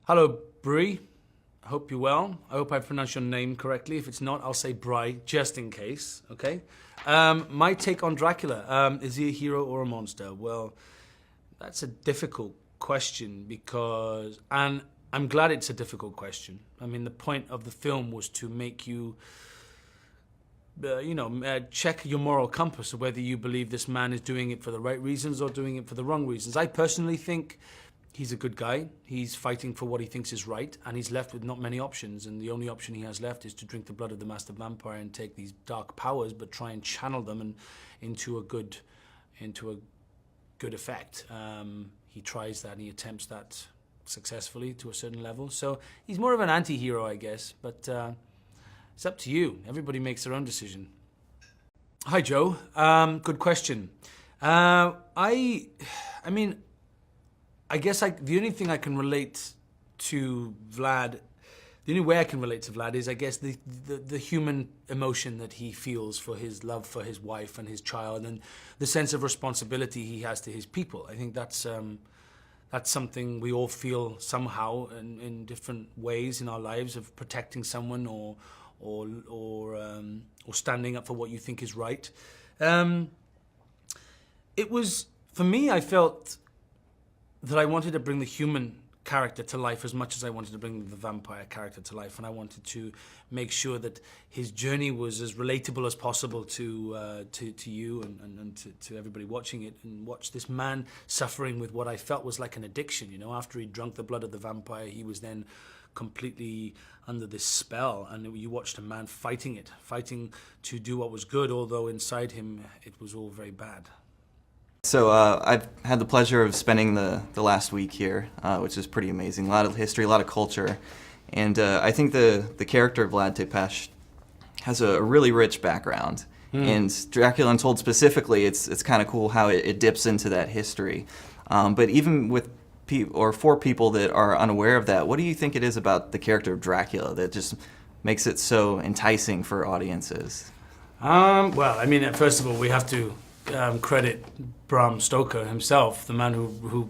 Hello, Brie. I hope you're well. I hope I pronounced your name correctly. If it's not, I'll say Bry, just in case, okay? My take on Dracula, is he a hero or a monster? Well, that's a difficult question because, and I'm glad it's a difficult question. I mean, the point of the film was to make you, check your moral compass of whether you believe this man is doing it for the right reasons or doing it for the wrong reasons. I personally think he's a good guy. He's fighting for what he thinks is right, and he's left with not many options. And the only option he has left is to drink the blood of the master vampire and take these dark powers, but try and channel them into a good effect. He tries that and he attempts that successfully to a certain level. So he's more of an anti-hero, I guess. But it's up to you. Everybody makes their own decision. Hi, Joe. Good question. I mean, I guess the only thing I can relate to Vlad, the only way I can relate to Vlad is, I guess, the human emotion that he feels for his love for his wife and his child, and the sense of responsibility he has to his people. I think that's something we all feel somehow in different ways in our lives, of protecting someone or standing up for what you think is right. It was, for me, I felt that I wanted to bring the human character to life as much as I wanted to bring the vampire character to life, and I wanted to make sure that his journey was as relatable as possible to you and to everybody watching it, and watch this man suffering with what I felt was like an addiction. You know, after he drunk the blood of the vampire, he was then completely under this spell, and you watched a man fighting to do what was good, although inside him it was all very bad. So I've had the pleasure of spending the last week here, which is pretty amazing. A lot of history, a lot of culture, and I think the character of Vlad Tepes has a really rich background. And Dracula Untold specifically, it's kind of cool how it dips into that history. But even with for people that are unaware of that, what do you think it is about the character of Dracula that just makes it so enticing for audiences? Well, I mean, first of all, we have to credit Bram Stoker himself, the man who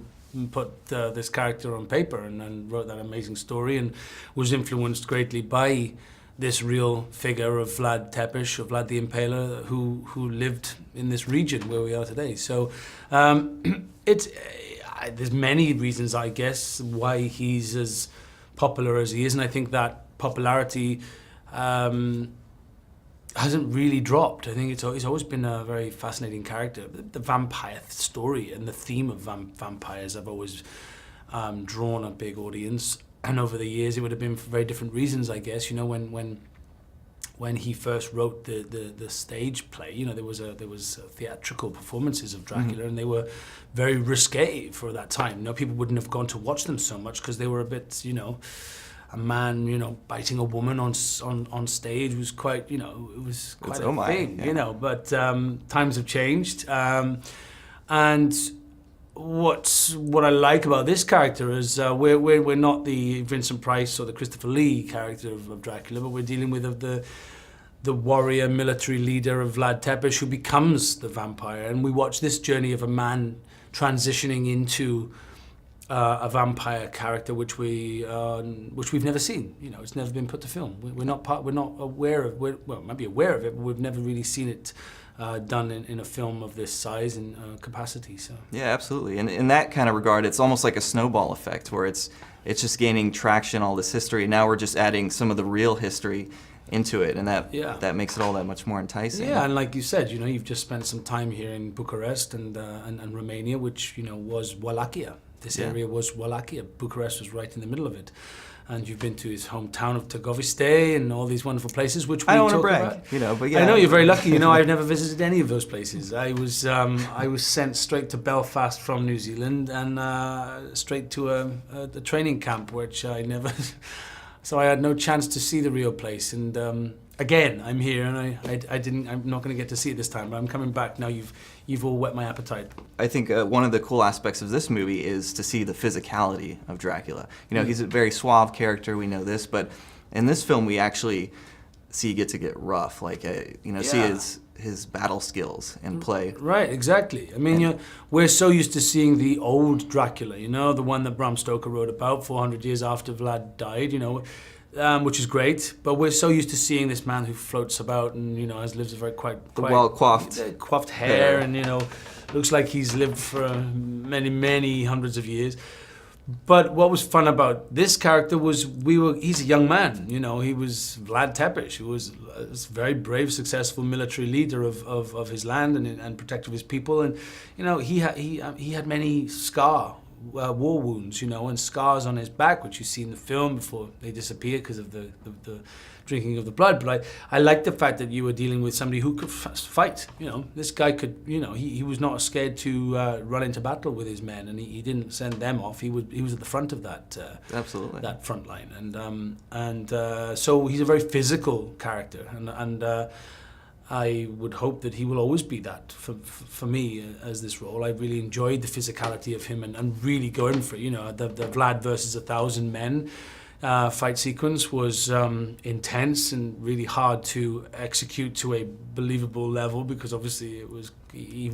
put this character on paper and wrote that amazing story, and was influenced greatly by this real figure of Vlad Tepes, or Vlad the Impaler, who lived in this region where we are today. So there's many reasons, I guess, why he's as popular as he is, and I think that popularity hasn't really dropped. I think he's always been a very fascinating character. The vampire story and the theme of vampires have always drawn a big audience, and over the years it would have been for very different reasons, I guess. You know, when he first wrote the stage play, you know, there was theatrical performances of Dracula, and they were very risque for that time. You know, people wouldn't have gone to watch them so much because they were a bit, you know, a man, you know, biting a woman on stage was quite, you know, it was quite a thing, yeah. You know. But times have changed, and what I like about this character is we're not the Vincent Price or the Christopher Lee character of Dracula, but we're dealing with the warrior military leader of Vlad Tepes, who becomes the vampire, and we watch this journey of a man transitioning into a vampire character, which we've never seen. You know, it's never been put to film. We're not aware of. Well, might be aware of it, but we've never really seen it done in a film of this size and capacity. So yeah, absolutely. And in that kind of regard, it's almost like a snowball effect, where it's just gaining traction, all this history. Now we're just adding some of the real history into it, and that makes it all that much more enticing. Yeah, and like you said, you know, you've just spent some time here in Bucharest and Romania, which, you know, was Wallachia. This area was Wallachia. Bucharest was right in the middle of it. And you've been to his hometown of Târgoviște and all these wonderful places, which we I don't want to talk brag, about. you know, but yeah. I know you're very lucky. You know, I've never visited any of those places. I was sent straight to Belfast from New Zealand, and straight to a training camp, which I never. So I had no chance to see the real place. And again, I'm here, and I'm not going to get to see it this time, but I'm coming back now. You've all whet my appetite. I think one of the cool aspects of this movie is to see the physicality of Dracula. You know, he's a very suave character, we know this, but in this film we actually see get to get rough, like see his battle skills and play. Right, exactly. I mean, we're so used to seeing the old Dracula, the one that Bram Stoker wrote about 400 years after Vlad died, which is great. But we're so used to seeing this man who floats about and has lived a very quite well coiffed hair and looks like he's lived for many, many hundreds of years. But what was fun about this character was he's a young man, he was Vlad Tepes, who was a very brave, successful military leader of his land and protector of his people. And, he had many war wounds, and scars on his back, which you see in the film before they disappear because of the drinking of the blood. But I like the fact that you were dealing with somebody who could fight. This guy could, he was not scared to run into battle with his men, and he didn't send them off. He was at the front of that absolutely that front line, and so he's a very physical character, and I would hope that he will always be that for me as this role. I really enjoyed the physicality of him and really going for it. The Vlad versus 1,000 men fight sequence was intense and really hard to execute to a believable level because obviously he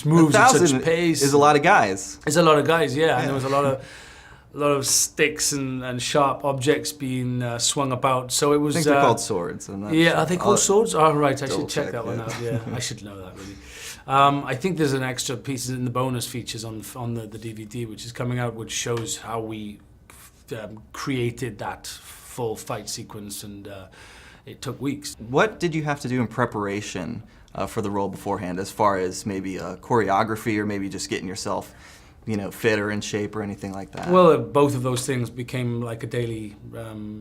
moves at such pace. Is a lot of guys. It's a lot of guys, yeah. And there was a lot of sticks and sharp objects being swung about. So it was. I think they're called swords. Are they called swords? Oh, right. I should check that one out. Yeah, I should know that really. I think there's an extra piece in the bonus features on the DVD, which is coming out, which shows how we created that full fight sequence, and it took weeks. What did you have to do in preparation for the role beforehand, as far as maybe choreography or maybe just getting yourself fit or in shape or anything like that? Well, both of those things became like a daily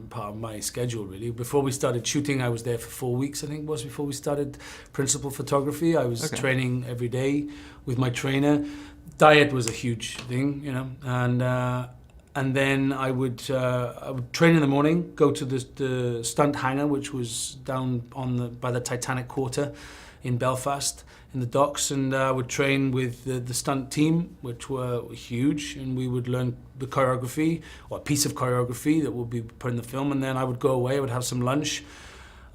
part of my schedule, really. Before we started shooting, I was there for 4 weeks, I think it was, before we started principal photography. I was training every day with my trainer. Diet was a huge thing, and then I would train in the morning, go to the stunt hangar, which was down by the Titanic Quarter in Belfast, in the docks, and I would train with the stunt team, which were huge, and we would learn the choreography, or a piece of choreography that would be put in the film, and then I would go away, I would have some lunch,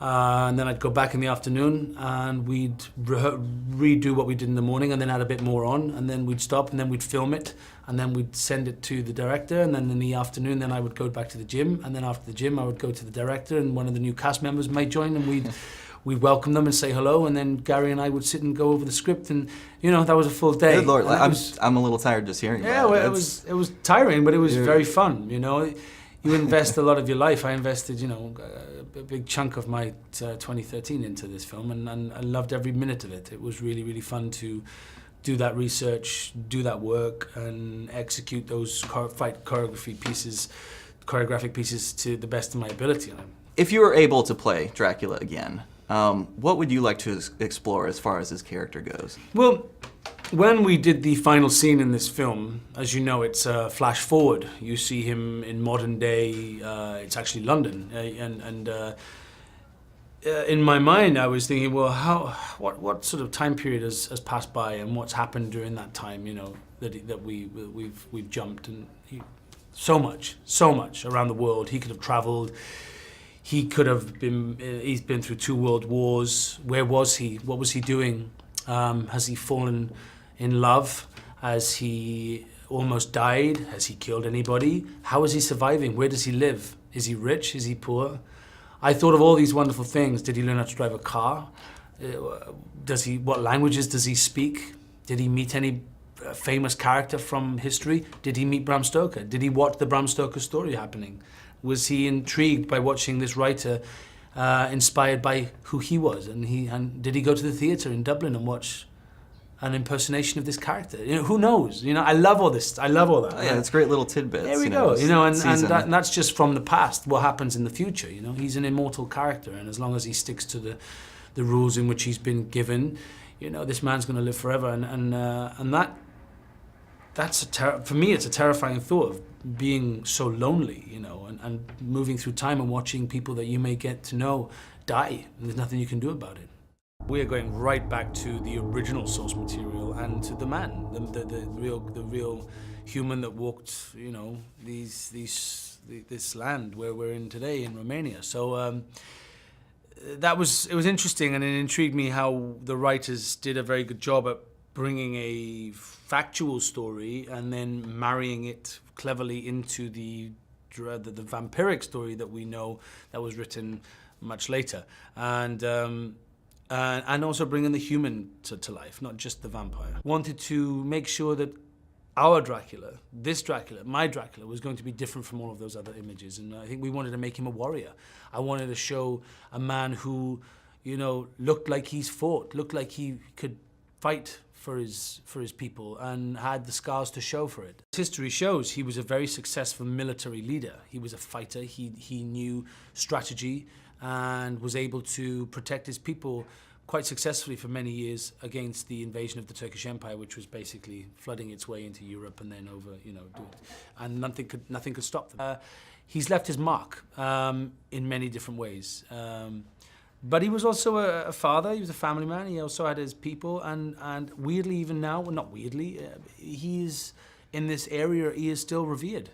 and then I'd go back in the afternoon, and we'd redo what we did in the morning, and then add a bit more on, and then we'd stop, and then we'd film it, and then we'd send it to the director, and then in the afternoon, then I would go back to the gym, and then after the gym, I would go to the director, and one of the new cast members might join, and we'd welcome them and say hello, and then Gary and I would sit and go over the script, and that was a full day. Good Lord, I'm a little tired just hearing that. Yeah, well, it was tiring, but it was very fun. You invest a lot of your life. I invested, a big chunk of my 2013 into this film, and I loved every minute of it. It was really, really fun to do that research, do that work, and execute those choreographic pieces to the best of my ability. If you were able to play Dracula again, what would you like to explore as far as his character goes? Well, when we did the final scene in this film, as you know, it's a flash forward. You see him in modern day, it's actually London, and in my mind, I was thinking, well, what sort of time period has passed by, and what's happened during that time? That we've jumped, and so much around the world. He could have traveled. He could have been. He's been through 2 world wars. Where was he? What was he doing? Has he fallen in love? Has he almost died? Has he killed anybody? How is he surviving? Where does he live? Is he rich? Is he poor? I thought of all these wonderful things. Did he learn how to drive a car? What languages does he speak? Did he meet any famous character from history? Did he meet Bram Stoker? Did he watch the Bram Stoker story happening? Was he intrigued by watching this writer, inspired by who he was? And did he go to the theatre in Dublin and watch an impersonation of this character? Who knows? I love all this. I love all that. Oh, yeah, it's great little tidbits. There we go. And that's just from the past. What happens in the future? He's an immortal character, and as long as he sticks to the rules in which he's been given, this man's going to live forever. And that's for me, it's a terrifying thought of being so lonely, and moving through time and watching people that you may get to know die, and there's nothing you can do about it. We are going right back to the original source material and to the man, the real human that walked, this land where we're in today in Romania. So it was interesting, and it intrigued me how the writers did a very good job at bringing a factual story and then marrying it cleverly into the vampiric story that we know that was written much later, and also bringing the human to life, not just the vampire. Wanted to make sure that our Dracula, this Dracula, my Dracula, was going to be different from all of those other images, and I think we wanted to make him a warrior. I wanted to show a man who, looked like he's fought, looked like he could fight for his people, and had the scars to show for it. History shows he was a very successful military leader. He was a fighter. He knew strategy and was able to protect his people quite successfully for many years against the invasion of the Turkish Empire, which was basically flooding its way into Europe and then over, and nothing could stop them. He's left his mark in many different ways. But he was also a father. He was a family man. He also had his people, and weirdly, even now, well, not weirdly, he's in this area. He is still revered,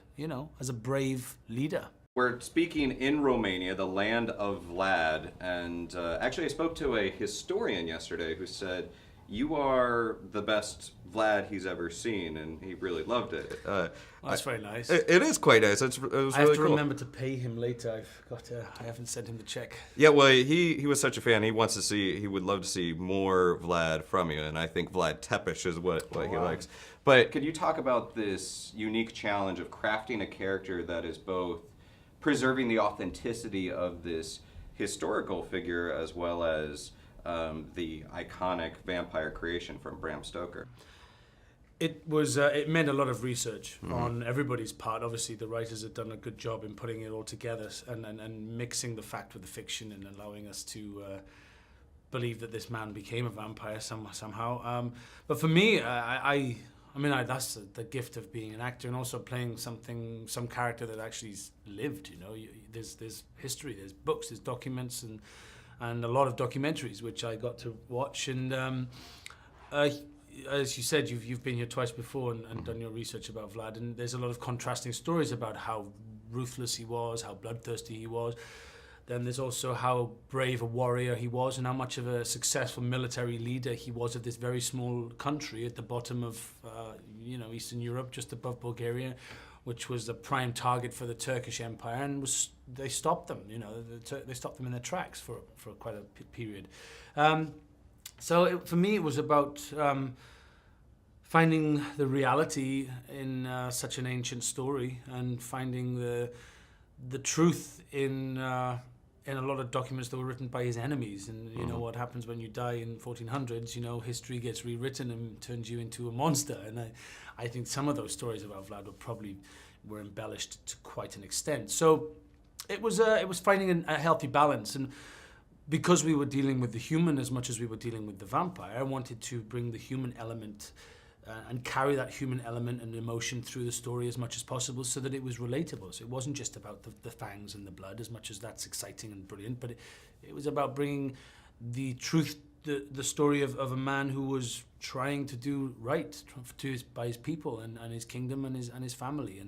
as a brave leader. We're speaking in Romania, the land of Vlad, and actually I spoke to a historian yesterday who said, you are the best Vlad he's ever seen, and he really loved it. That's very nice. It is quite nice. It was I really have to cool. remember to pay him later. I haven't sent him the check. Yeah, well, he was such a fan. He would love to see more Vlad from you, and I think Vlad Tepish is what he likes. But Could you talk about this unique challenge of crafting a character that is both preserving the authenticity of this historical figure as well as the iconic vampire creation from Bram Stoker? It meant a lot of research on everybody's part. Obviously, the writers had done a good job in putting it all together and mixing the fact with the fiction and allowing us to believe that this man became a vampire somehow. But for me, that's the gift of being an actor and also playing some character that actually lived. There's history, there's books, there's documents, and a lot of documentaries which I got to watch. And as you said, you've been here twice before and done your research about Vlad, and there's a lot of contrasting stories about how ruthless he was, how bloodthirsty he was. Then there's also how brave a warrior he was and how much of a successful military leader he was of this very small country at the bottom of Eastern Europe, just above Bulgaria, which was a prime target for the Turkish Empire, and they stopped them. They stopped them in their tracks for quite a period. For me, it was about finding the reality in such an ancient story and finding the truth in a lot of documents that were written by his enemies. And what happens when you die in 1400s, history gets rewritten and turns you into a monster. And I think some of those stories about Vlad were embellished to quite an extent. So it was finding a healthy balance. And because we were dealing with the human as much as we were dealing with the vampire, I wanted to bring the human element and carry that human element and emotion through the story as much as possible so that it was relatable. So it wasn't just about the fangs and the blood, as much as that's exciting and brilliant, but it was about bringing the truth, the story of a man who was trying to do right by his people and his kingdom and his family,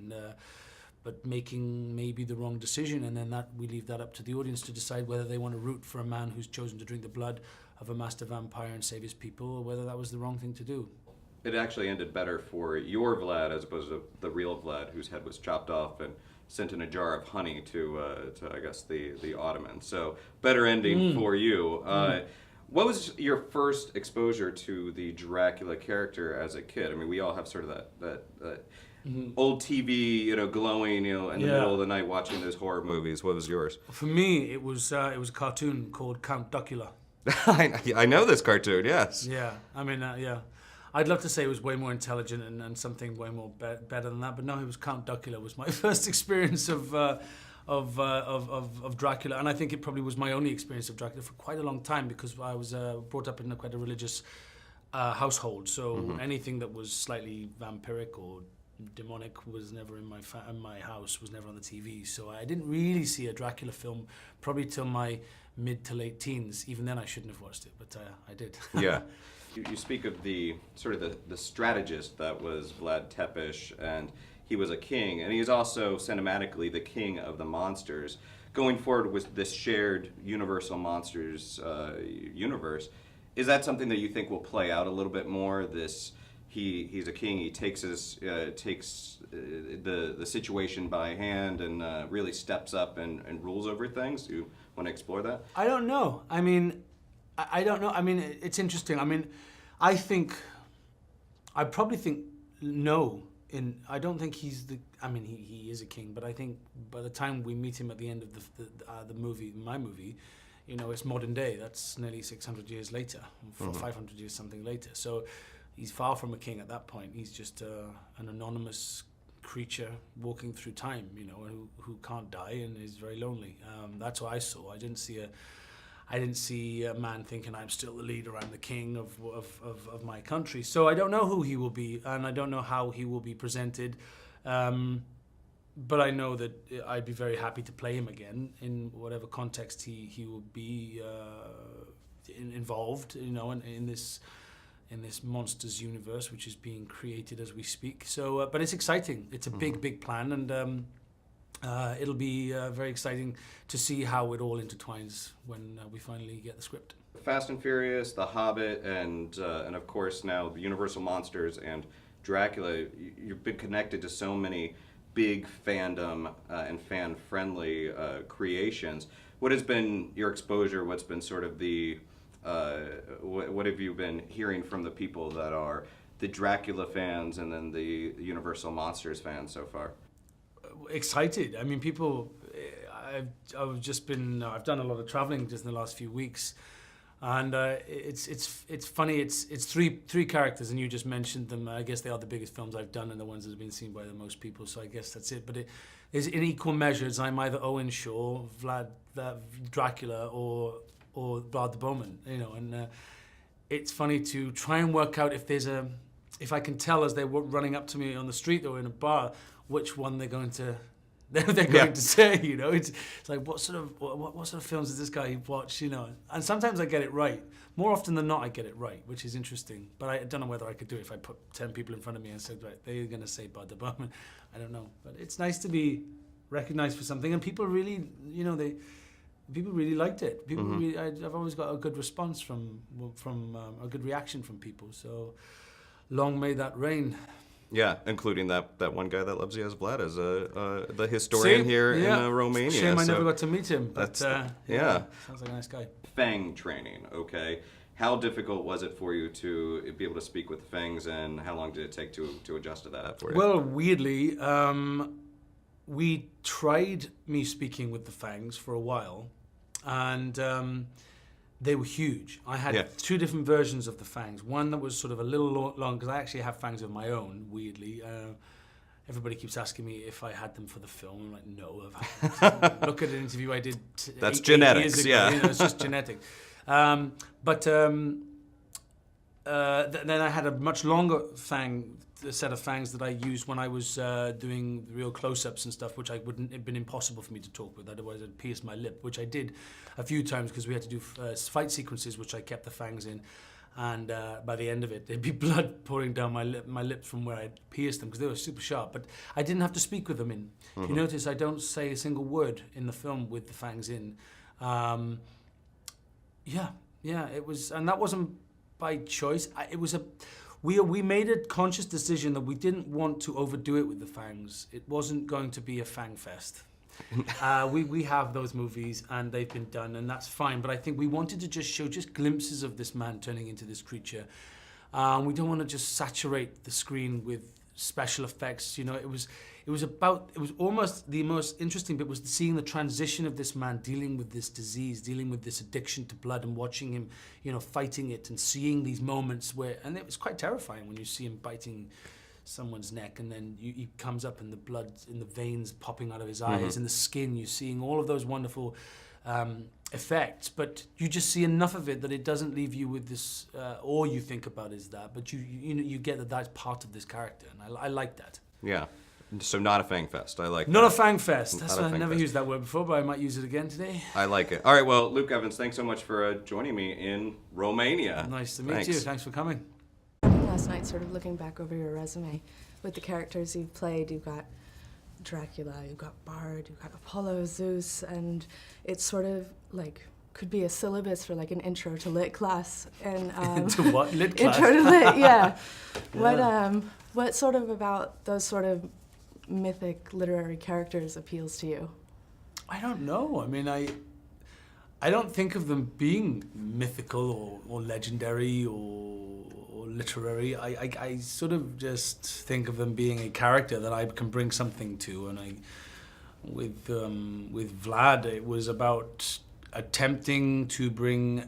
but making maybe the wrong decision, and then we leave that up to the audience to decide whether they want to root for a man who's chosen to drink the blood of a master vampire and save his people, or whether that was the wrong thing to do. It actually ended better for your Vlad as opposed to the real Vlad, whose head was chopped off and sent in a jar of honey to I guess, the Ottomans. So better ending for you. What was your first exposure to the Dracula character as a kid? I mean, we all have sort of that old TV, glowing, in the middle of the night watching those horror movies. What was yours? For me, it was a cartoon called Count Dracula. I know this cartoon, yes. Yeah, I'd love to say it was way more intelligent and something way more better than that, but no, it was Count Dracula was my first experience of Dracula, and I think it probably was my only experience of Dracula for quite a long time because I was brought up in quite a religious household. So anything that was slightly vampiric or demonic was never in my house, was never on the TV. So I didn't really see a Dracula film probably till my mid to late teens. Even then I shouldn't have watched it, but I did. Yeah. You speak of the sort of the strategist that was Vlad Tepish, and he was a king, and he's also cinematically the king of the monsters. Going forward with this shared Universal Monsters universe, is that something that you think will play out a little bit more? He's a king. He takes the situation by hand and really steps up and rules over things. Do you want to explore that? I don't know. I mean, I don't know. I mean, it's interesting. I mean, I probably think no. I don't think he's the. I mean, he is a king, but I think by the time we meet him at the end of the movie, my movie, you know, it's modern day. That's nearly 600 years later, 500 years something later. So he's far from a king at that point. He's just an anonymous creature walking through time, you know, who can't die and is very lonely. That's what I saw. I didn't see a man thinking I'm still the leader, I'm the king of my country. So I don't know who he will be, and I don't know how he will be presented. But I know that I'd be very happy to play him again in whatever context he will be involved, you know, in this monsters universe, which is being created as we speak. So, but it's exciting. It's a big plan, and it'll be very exciting to see how it all intertwines when we finally get the script. Fast and Furious, The Hobbit, and of course now the Universal Monsters and Dracula. You've been connected to so many big fandom and fan-friendly creations. What has been your exposure? What's been sort of the what have you been hearing from the people that are the Dracula fans and then the Universal Monsters fans so far? Excited. I mean, people. I've just been. I've done a lot of traveling just in the last few weeks, and it's funny. It's three characters, and you just mentioned them. I guess they are the biggest films I've done and the ones that have been seen by the most people. So I guess that's it. But it is in equal measures. I'm either Owen Shaw, Dracula, or Vlad the Bowman. You know, and it's funny to try and work out if I can tell as they're running up to me on the street or in a bar, which one they're going to say, you know. It's like what sort of films does this guy watch, you know? And sometimes I get it right. More often than not, I get it right, which is interesting. But I don't know whether I could do it if I put 10 people in front of me and said, right, they're going to say Bud the Bowman. I don't know, but it's nice to be recognized for something, and people really, you know, people really liked it. People really, I've always got a good response from a good reaction from people. So long may that reign. Yeah, including that one guy that loves you as Vlad, as the historian here in Romania. Shame I never got to meet him. But sounds like a nice guy. Fang training, okay. How difficult was it for you to be able to speak with the fangs, and how long did it take to adjust to that for you? Well, weirdly, we tried me speaking with the fangs for a while, and they were huge. I had two different versions of the fangs. One that was sort of a little long, because I actually have fangs of my own, weirdly. Everybody keeps asking me if I had them for the film. I'm like, no. Look at an interview I did That's 8 genetics, years ago. yeah. You know, it's just genetic. Then I had a much longer set of fangs that I used when I was doing real close-ups and stuff, which it'd have been impossible for me to talk with. Otherwise, I'd pierced my lip, which I did a few times because we had to do fight sequences, which I kept the fangs in. And by the end of it, there'd be blood pouring down my lips from where I'd pierced them because they were super sharp. But I didn't have to speak with them in. If you notice, I don't say a single word in the film with the fangs in. It was, and that wasn't by choice. We made a conscious decision that we didn't want to overdo it with the fangs. It wasn't going to be a fang fest. We have those movies and they've been done, and that's fine. But I think we wanted to just show glimpses of this man turning into this creature. We don't want to just saturate the screen with special effects. You know, it was almost the most interesting bit was seeing the transition of this man dealing with this disease, dealing with this addiction to blood, and watching him, you know, fighting it, and seeing these moments and it was quite terrifying when you see him biting someone's neck, and then he comes up and the blood in the veins popping out of his eyes, and the skin, you're seeing all of those wonderful effects, but you just see enough of it that it doesn't leave you with this, all you think about is that, but you get that that's part of this character, and I like that. Yeah. So not a fang fest. I like Not that. a fang fest. Not That's a why I fang never fest. used that word before, but I might use it again today. I like it. All right, well, Luke Evans, thanks so much for joining me in Romania. Nice to meet Thanks. you. Thanks for coming. Last night, sort of looking back over your resume, with the characters you've played, you've got Dracula, you've got Bard, you've got Apollo, Zeus, and it's sort of like could be a syllabus for like an intro to lit class. And To what? Lit class? intro to lit, yeah. Yeah. What sort of about those sort of mythic literary characters appeals to you? I don't know. I mean, I don't think of them being mythical or legendary or literary. I sort of just think of them being a character that I can bring something to. And with Vlad, it was about attempting to bring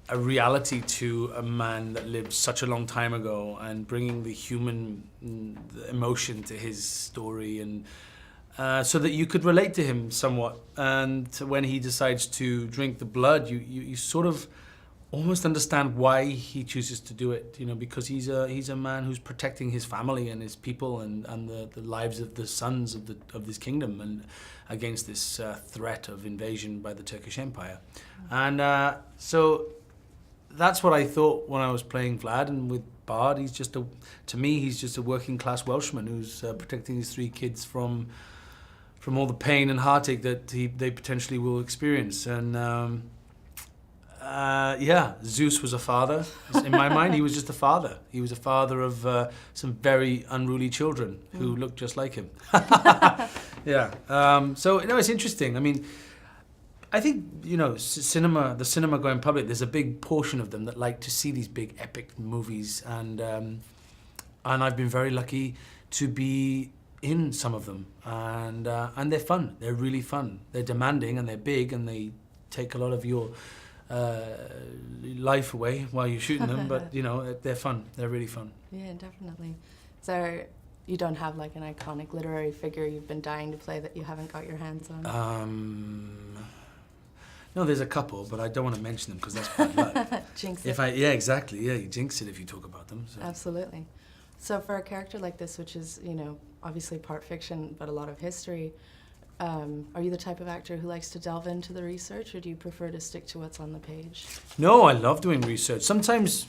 a reality to a man that lived such a long time ago and bringing the human emotion to his story, and so that you could relate to him somewhat. And when he decides to drink the blood, you sort of almost understand why he chooses to do it, because he's a man who's protecting his family and his people and the lives of the sons of this kingdom, and against this threat of invasion by the Turkish Empire. And so that's what I thought when I was playing Vlad. And with Bard, he's just a working class Welshman who's protecting his 3 kids from all the pain and heartache that they potentially will experience. And Zeus was a father. In my mind, he was just a father. He was a father of some very unruly children who looked just like him. Yeah. So it's interesting. I mean, I think the cinema going public. There's a big portion of them that like to see these big epic movies, and I've been very lucky to be in some of them, and they're fun. They're really fun. They're demanding and they're big, and they take a lot of your life away while you're shooting them. But they're fun. They're really fun. Yeah, definitely. So you don't have like an iconic literary figure you've been dying to play that you haven't got your hands on? No, there's a couple, but I don't want to mention them because that's bad luck. Jinx it. Yeah, exactly. Yeah, you jinx it if you talk about them. So. Absolutely. So for a character like this, which is, obviously part fiction, but a lot of history, are you the type of actor who likes to delve into the research, or do you prefer to stick to what's on the page? No, I love doing research. Sometimes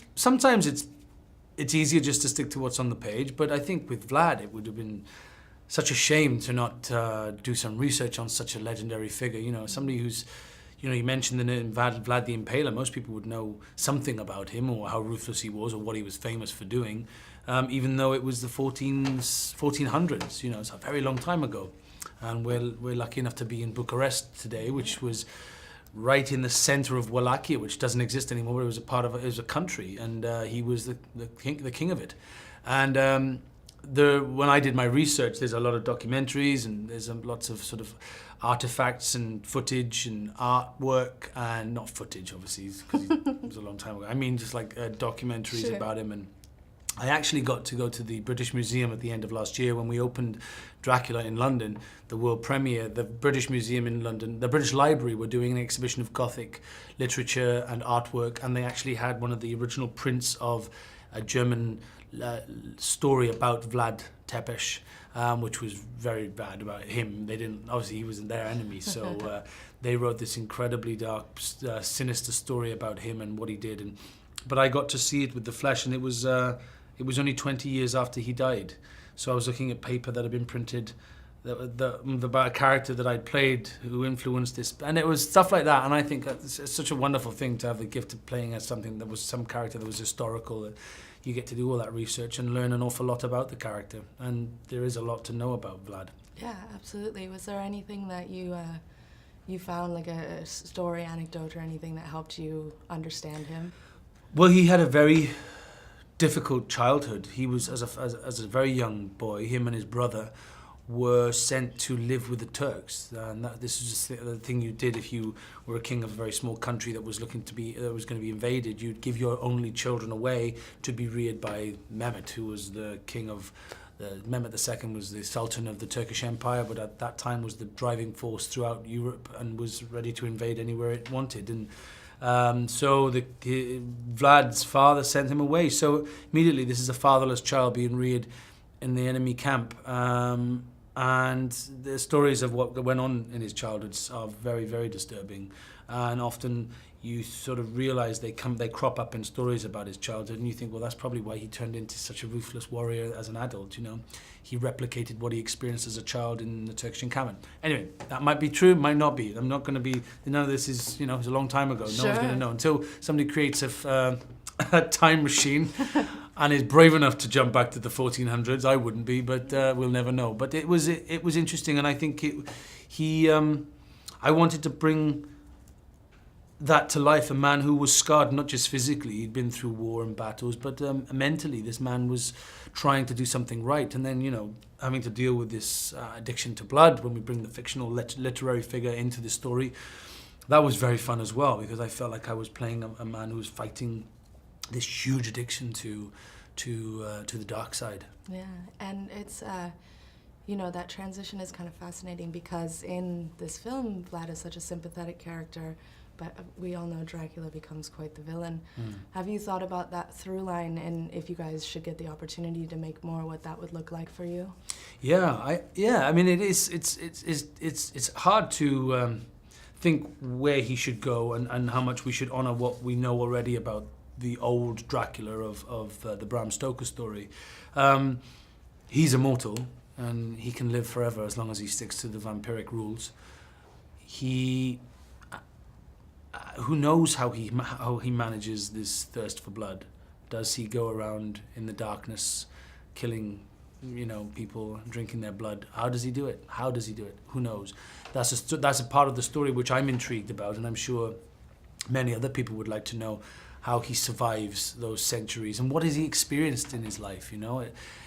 it's easier just to stick to what's on the page, but I think with Vlad, it would have been such a shame to not do some research on such a legendary figure. Somebody who's, you mentioned the name Vlad the Impaler. Most people would know something about him, or how ruthless he was, or what he was famous for doing, even though it was the 1400s. It's a very long time ago. And we're lucky enough to be in Bucharest today, which was right in the center of Wallachia, which doesn't exist anymore, but it was it was a country, and he was the king of it. And when I did my research, there's a lot of documentaries, and there's lots of sort of artifacts and footage and artwork, and not footage, obviously, because it was a long time ago. I mean, just like documentaries about him. And I actually got to go to the British Museum at the end of last year when we opened Dracula in London, the world premiere. The British Museum in London, the British Library, were doing an exhibition of Gothic literature and artwork, and they actually had one of the original prints of a German story about Vlad Tepes, which was very bad about him. They didn't, obviously he wasn't their enemy, so they wrote this incredibly dark, sinister story about him and what he did. But I got to see it with the flesh, and it was only 20 years after he died. So I was looking at paper that had been printed about a character that I'd played who influenced this. And it was stuff like that. And I think it's such a wonderful thing to have the gift of playing as something that was some character that was historical. That you get to do all that research and learn an awful lot about the character. And there is a lot to know about Vlad. Yeah, absolutely. Was there anything that you found, like a story, anecdote, or anything that helped you understand him? Well, he had a very difficult childhood. He was, as a very young boy, him and his brother were sent to live with the Turks. And this was just the thing you did if you were a king of a very small country that was going to be invaded. You'd give your only children away to be reared by Mehmet, who was the king of. Mehmet II was the Sultan of the Turkish Empire, but at that time was the driving force throughout Europe and was ready to invade anywhere it wanted. And so Vlad's father sent him away. So immediately, this is a fatherless child being reared in the enemy camp. and the stories of what went on in his childhood are very, very disturbing. And often you sort of realize they crop up in stories about his childhood, and you think, well, that's probably why he turned into such a ruthless warrior as an adult, you know. He replicated what he experienced as a child in the Turkish encampment. Anyway, that might be true, might not be. I'm not going to be, none of this is, you know, it's a long time ago. Sure. No one's going to know until somebody creates a time machine and is brave enough to jump back to the 1400s. I wouldn't be, but we'll never know. But it was interesting, and I think I wanted to bring that to life, a man who was scarred not just physically, he'd been through war and battles, but mentally this man was trying to do something right, and then, you know, having to deal with this addiction to blood when we bring the fictional literary figure into the story. That was very fun as well, because I felt like I was playing a man who was fighting this huge addiction to the dark side. Yeah, and it's, you know, that transition is kind of fascinating because in this film, Vlad is such a sympathetic character, but we all know Dracula becomes quite the villain. Have you thought about that through line, and if you guys should get the opportunity to make more, what that would look like for you? Yeah, I mean, it's hard to think where he should go and how much we should honor what we know already about the old Dracula of the Bram Stoker story. He's immortal, and he can live forever as long as he sticks to the vampiric rules. Who knows how he manages this thirst for blood? Does he go around in the darkness, killing, you know, people, drinking their blood? How does he do it? Who knows? That's a part of the story which I'm intrigued about, and I'm sure many other people would like to know how he survives those centuries and what has he experienced in his life. You know,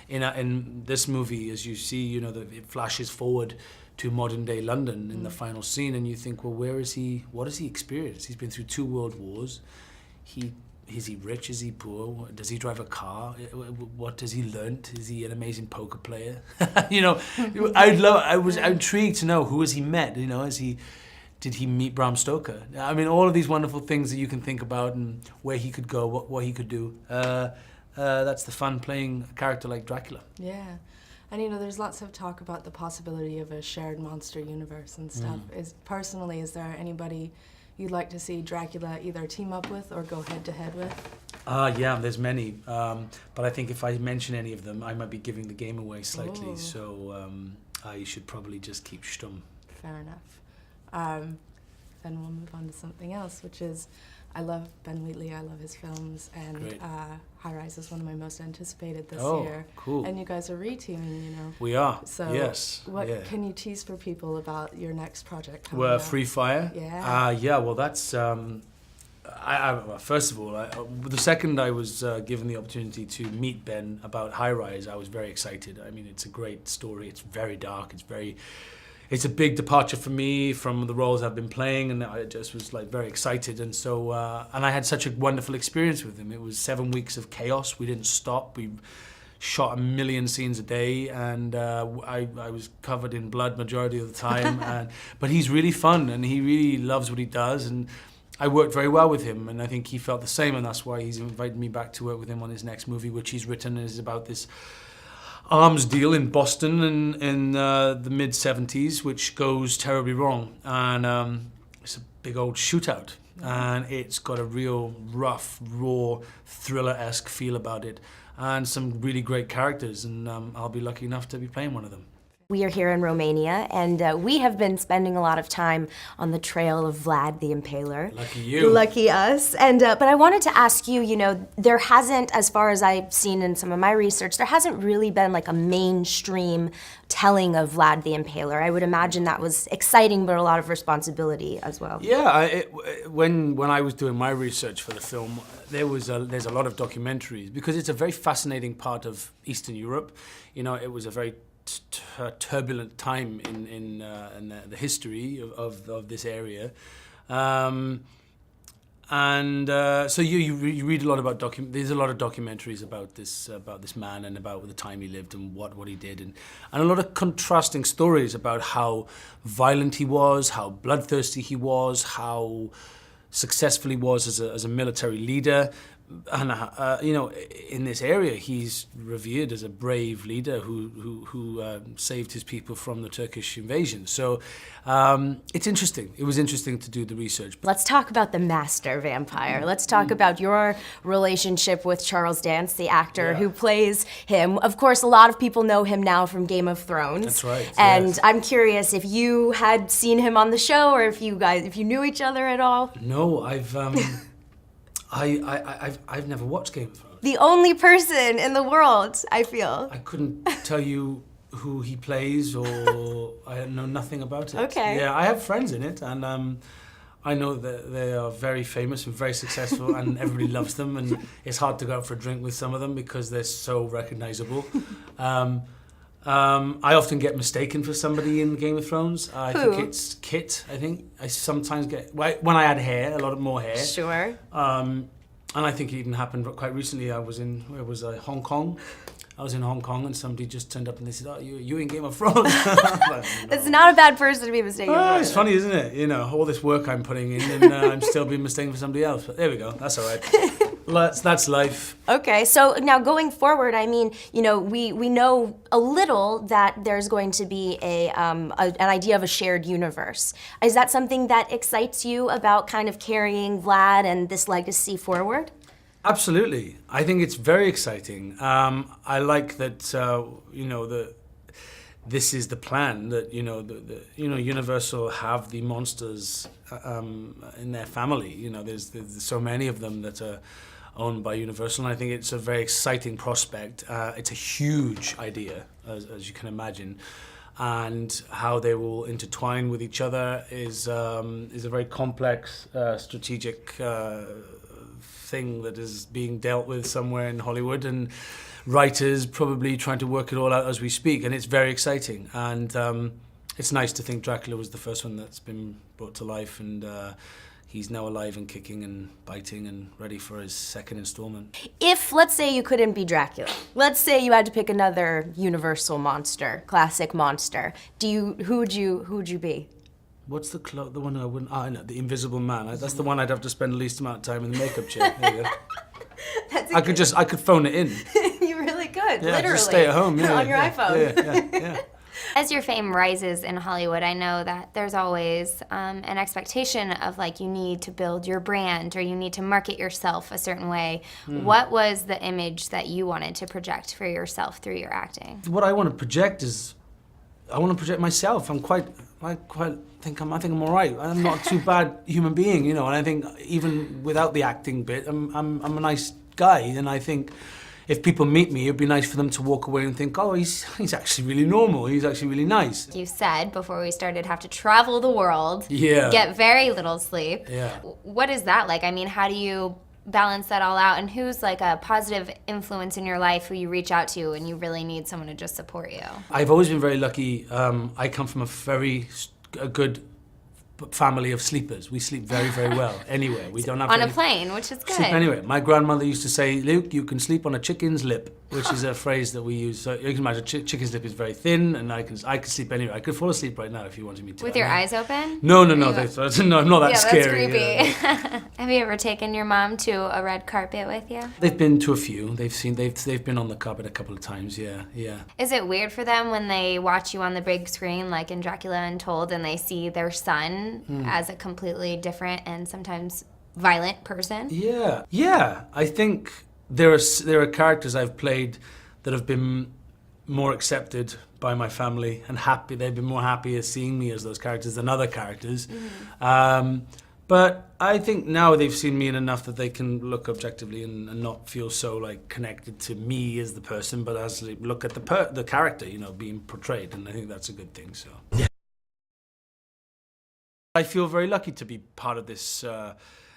in this movie, as you see, you know, it flashes forward to modern day London in the final scene, and you think, well, where is he? What has he experienced? He's been through 2 world wars. Is he rich? Is he poor? Does he drive a car? What has he learnt? Is he an amazing poker player? You know, I'm intrigued to know who has he met. You know, did he meet Bram Stoker? I mean, all of these wonderful things that you can think about and where he could go, what he could do. That's the fun playing a character like Dracula. Yeah. And you know, there's lots of talk about the possibility of a shared monster universe and stuff. Is there anybody you'd like to see Dracula either team up with or go head to head with? Yeah, there's many. But I think if I mention any of them, I might be giving the game away slightly. Ooh. So I should probably just keep stum. Fair enough. Then we'll move on to something else, which is, I love Ben Wheatley, I love his films, and High Rise is one of my most anticipated this year. Cool. And you guys are re-teaming, you know. We are, So yes. What can you tease for people about your next project coming We're up? Free Fire. Yeah. Yeah, well, that's... first of all, the second I was given the opportunity to meet Ben about High Rise, I was very excited. I mean, it's a great story. It's very dark. It's a big departure for me from the roles I've been playing, and I just was like very excited. And so, and I had such a wonderful experience with him. It was 7 weeks of chaos. We didn't stop. We shot 1 million scenes a day, and I was covered in blood majority of the time. But he's really fun, and he really loves what he does. And I worked very well with him, and I think he felt the same, and that's why he's invited me back to work with him on his next movie, which he's written, and is about this arms deal in Boston in the mid-70s, which goes terribly wrong. And it's a big old shootout. And it's got a real rough, raw, thriller-esque feel about it. And some really great characters, and I'll be lucky enough to be playing one of them. We are here in Romania, and we have been spending a lot of time on the trail of Vlad the Impaler. Lucky you. Lucky us. And but I wanted to ask you, you know, there hasn't, as far as I've seen in some of my research, there hasn't really been like a mainstream telling of Vlad the Impaler. I would imagine that was exciting, but a lot of responsibility as well. Yeah, when I was doing my research for the film, there's a lot of documentaries, because it's a very fascinating part of Eastern Europe. You know, it was a very turbulent time in the history of this area, so you read a lot about there's a lot of documentaries about this man and about the time he lived and what he did, and a lot of contrasting stories about how violent he was, how bloodthirsty he was, how successful he was as a military leader, And you know, in this area, he's revered as a brave leader who saved his people from the Turkish invasion. So it's interesting. It was interesting to do the research. Let's talk about the master vampire. Let's talk about your relationship with Charles Dance, the actor who plays him. Of course, a lot of people know him now from Game of Thrones. That's right. And yes. I'm curious if you had seen him on the show, or if you knew each other at all. No, I've never watched Game of Thrones. The only person in the world, I feel. I couldn't tell you who he plays, or I know nothing about it. Okay. Yeah, I have friends in it, and I know that they are very famous and very successful, and everybody loves them, and it's hard to go out for a drink with some of them because they're so recognizable. I often get mistaken for somebody in Game of Thrones. I Who? think it's Kit. I think I sometimes get when I had hair, a lot more hair. Sure. And I think it even happened quite recently. I was in Hong Kong. I was in Hong Kong, and somebody just turned up and they said, "Oh, you in Game of Thrones?" Like, no. It's not a bad person to be mistaken for. It's funny, isn't it? You know, all this work I'm putting in, and I'm still being mistaken for somebody else. But there we go. That's all right. That's life. Okay, so now going forward, I mean, you know, we know a little that there's going to be an idea of a shared universe. Is that something that excites you about kind of carrying Vlad and this legacy forward? Absolutely. I think it's very exciting. I like that, you know, this is the plan, that, you know, Universal have the monsters in their family. You know, there's so many of them that are owned by Universal, and I think it's a very exciting prospect. It's a huge idea, as you can imagine. And how they will intertwine with each other is a very complex, strategic thing that is being dealt with somewhere in Hollywood, and writers probably trying to work it all out as we speak, and it's very exciting. And it's nice to think Dracula was the first one that's been brought to life, and he's now alive and kicking and biting and ready for his second installment. If, let's say, you couldn't be Dracula, let's say you had to pick another Universal monster, classic monster, who would you be? What's the one I wouldn't? I know, the Invisible Man. That's the one I'd have to spend the least amount of time in the makeup chair. There you go. I could phone it in. You really could, Yeah, literally. just stay at home. Yeah, on your yeah, iPhone. Yeah. As your fame rises in Hollywood, I know that there's always an expectation of, like, you need to build your brand or you need to market yourself a certain way. What was the image that you wanted to project for yourself through your acting? What I want to project is, I want to project myself. I think I'm all right. I'm not too bad human being, you know. And I think even without the acting bit, I'm a nice guy. And I think if people meet me, it'd be nice for them to walk away and think, oh, he's actually really normal. He's actually really nice. You said before we started have to travel the world, Yeah. get very little sleep. Yeah. What is that like? I mean, how do you balance that all out, and who's like a positive influence in your life who you reach out to when you really need someone to just support you? I've always been very lucky. I come from a good family of sleepers. We sleep very, very well anywhere. We don't have On to a plane, which is good. sleep anywhere. My grandmother used to say, Luke, you can sleep on a chicken's lip, which is a phrase that we use. So you can imagine chicken's lip is very thin, and I can sleep anywhere. I could fall asleep right now if you wanted me to. With your eyes open? No, no, You- no, no, I'm not that Yeah, scary. that's creepy. Yeah. Have you ever taken your mom to a red carpet with you? They've been to a few. They've been on the carpet a couple of times. Yeah. Is it weird for them when they watch you on the big screen, like in Dracula Untold, and they see their son as a completely different and sometimes violent person? Yeah. I think there are characters I've played that have been more accepted by my family and happy. They've been more happy seeing me as those characters than other characters. But I think now they've seen me in enough that they can look objectively and not feel so like connected to me as the person, but as they look at the character, you know, being portrayed, and I think that's a good thing. So. I feel very lucky to be part of this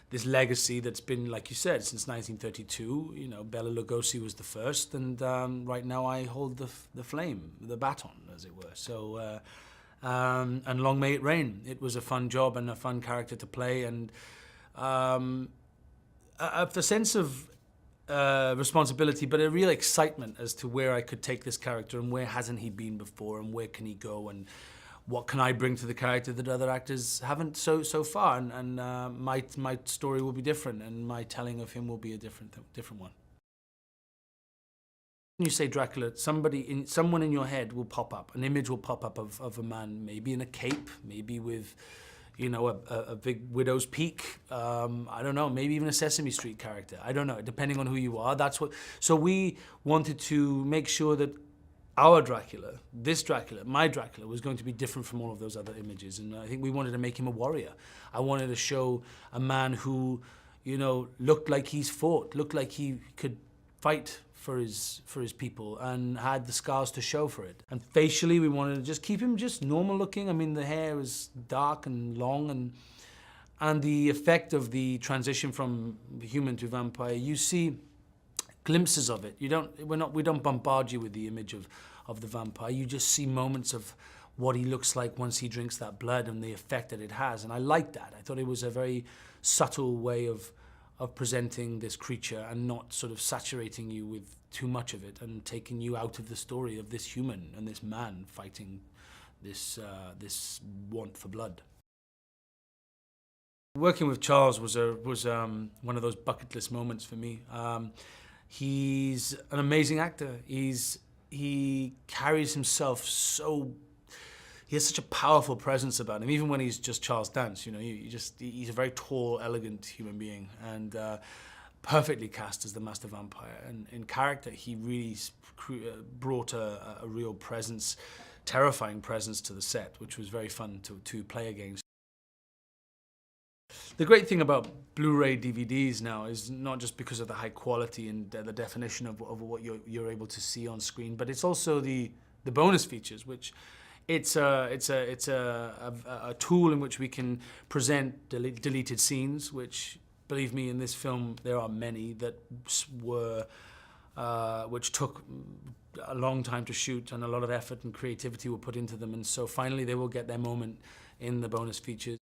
this legacy that's been, like you said, since 1932. You know, Bela Lugosi was the first, and right now I hold the flame, the baton, as it were. So, and long may it reign. It was a fun job and a fun character to play, and the sense of responsibility, but a real excitement as to where I could take this character and where hasn't he been before, and where can he go, and what can I bring to the character that other actors haven't so far, and my story will be different, and my telling of him will be a different one. When you say Dracula, someone in your head will pop up, an image will pop up of a man, maybe in a cape, maybe with, you know, a big widow's peak. I don't know, maybe even a Sesame Street character. I don't know, depending on who you are. So we wanted to make sure that our Dracula, this Dracula, my Dracula, was going to be different from all of those other images. And I think we wanted to make him a warrior. I wanted to show a man who, you know, looked like he's fought, looked like he could fight for his people, and had the scars to show for it. And facially, we wanted to just keep him just normal looking. I mean, the hair was dark and long, and the effect of the transition from human to vampire, you see glimpses of it. We don't bombard you with the image of the vampire. You just see moments of what he looks like once he drinks that blood and the effect that it has. And I liked that. I thought it was a very subtle way of presenting this creature and not sort of saturating you with too much of it and taking you out of the story of this human and this man fighting this want for blood. Working with Charles was one of those bucket list moments for me. He's an amazing actor. He carries himself so. He has such a powerful presence about him, even when he's just Charles Dance. You know, he's a very tall, elegant human being, and perfectly cast as the Master Vampire. And in character, he really brought a real presence, terrifying presence to the set, which was very fun to play against. The great thing about Blu-ray DVDs now is not just because of the high quality and the definition of what you're able to see on screen, but it's also the bonus features, which it's a tool in which we can present deleted scenes, which, believe me, in this film there are many that which took a long time to shoot, and a lot of effort and creativity were put into them, and so finally they will get their moment in the bonus features.